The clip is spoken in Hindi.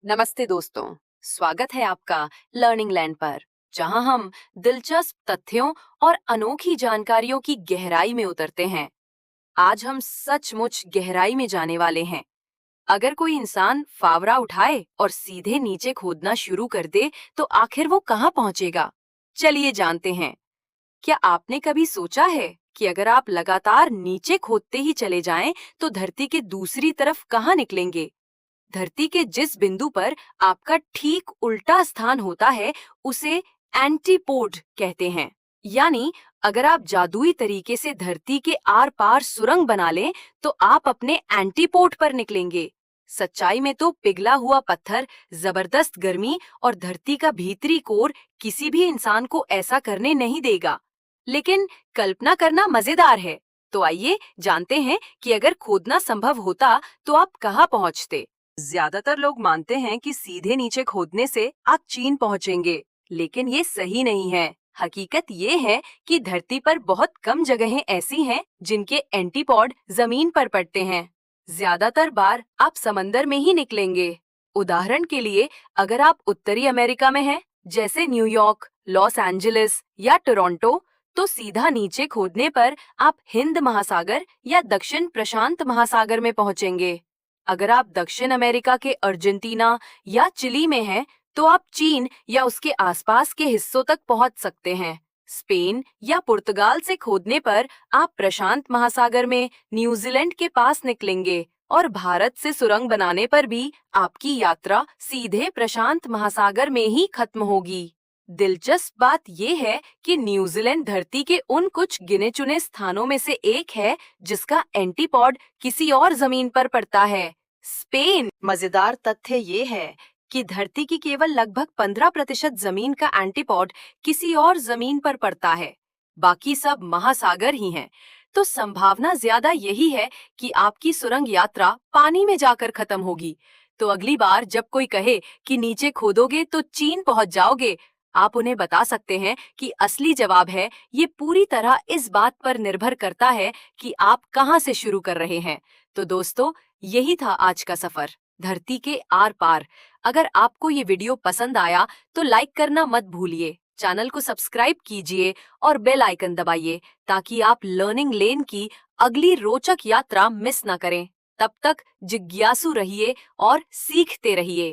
नमस्ते दोस्तों, स्वागत है आपका लर्निंग लैंड पर, जहां हम दिलचस्प तथ्यों और अनोखी जानकारियों की गहराई में उतरते हैं। आज हम सचमुच गहराई में जाने वाले हैं। अगर कोई इंसान फावड़ा उठाए और सीधे नीचे खोदना शुरू कर दे, तो आखिर वो कहां पहुंचेगा? चलिए जानते हैं। क्या आपने कभी सोचा है कि अगर आप लगातार नीचे खोदते ही चले जाएं, तो धरती के दूसरी तरफ कहां निकलेंगे? धरती के जिस बिंदु पर आपका ठीक उल्टा स्थान होता है, उसे एंटीपोड कहते हैं। यानी अगर आप जादुई तरीके से धरती के आर पार सुरंग बना लें, तो आप अपने एंटीपोड पर निकलेंगे। सच्चाई में तो पिघला हुआ पत्थर, जबरदस्त गर्मी और धरती का भीतरी कोर किसी भी इंसान को ऐसा करने नहीं देगा। लेकिन कल्पना करना मजेदार है। तो आइए जानते हैं कि अगर खोदना संभव होता, तो आप कहाँ पहुँचते। ज्यादातर लोग मानते हैं कि सीधे नीचे खोदने से आप चीन पहुंचेंगे, लेकिन ये सही नहीं है। हकीकत ये है कि धरती पर बहुत कम जगहें ऐसी हैं जिनके एंटीपॉड जमीन पर पड़ते हैं। ज्यादातर बार आप समंदर में ही निकलेंगे। उदाहरण के लिए, अगर आप उत्तरी अमेरिका में हैं, जैसे न्यूयॉर्क, लॉस एंजलिस या टोरंटो, तो सीधा नीचे खोदने पर आप हिंद महासागर या दक्षिण प्रशांत महासागर में पहुंचेंगे। अगर आप दक्षिण अमेरिका के अर्जेंटीना या चिली में हैं, तो आप चीन या उसके आसपास के हिस्सों तक पहुंच सकते हैं। स्पेन या पुर्तगाल से खोदने पर आप प्रशांत महासागर में न्यूजीलैंड के पास निकलेंगे, और भारत से सुरंग बनाने पर भी आपकी यात्रा सीधे प्रशांत महासागर में ही खत्म होगी। दिलचस्प बात यह है कि न्यूजीलैंड धरती के उन कुछ गिने चुने स्थानों में से एक है जिसका एंटीपॉड किसी और जमीन पर पड़ता है, स्पेन। मजेदार तथ्य ये है कि धरती की केवल लगभग 15% जमीन का एंटीपॉड किसी और जमीन पर पड़ता है, बाकी सब महासागर ही हैं। तो संभावना ज्यादा यही है कि आपकी सुरंग यात्रा पानी में जाकर खत्म होगी। तो अगली बार जब कोई कहे कि नीचे खोदोगे तो चीन पहुंच जाओगे, आप उन्हें बता सकते हैं कि असली जवाब है, ये पूरी तरह इस बात पर निर्भर करता है कि आप कहां से शुरू कर रहे हैं। तो दोस्तों, यही था आज का सफर धरती के आर पार। अगर आपको ये वीडियो पसंद आया तो लाइक करना मत भूलिए, चैनल को सब्सक्राइब कीजिए और बेल आइकन दबाइए, ताकि आप लर्निंग लेन की अगली रोचक यात्रा मिस ना करें। तब तक जिज्ञासु रहिए और सीखते रहिए।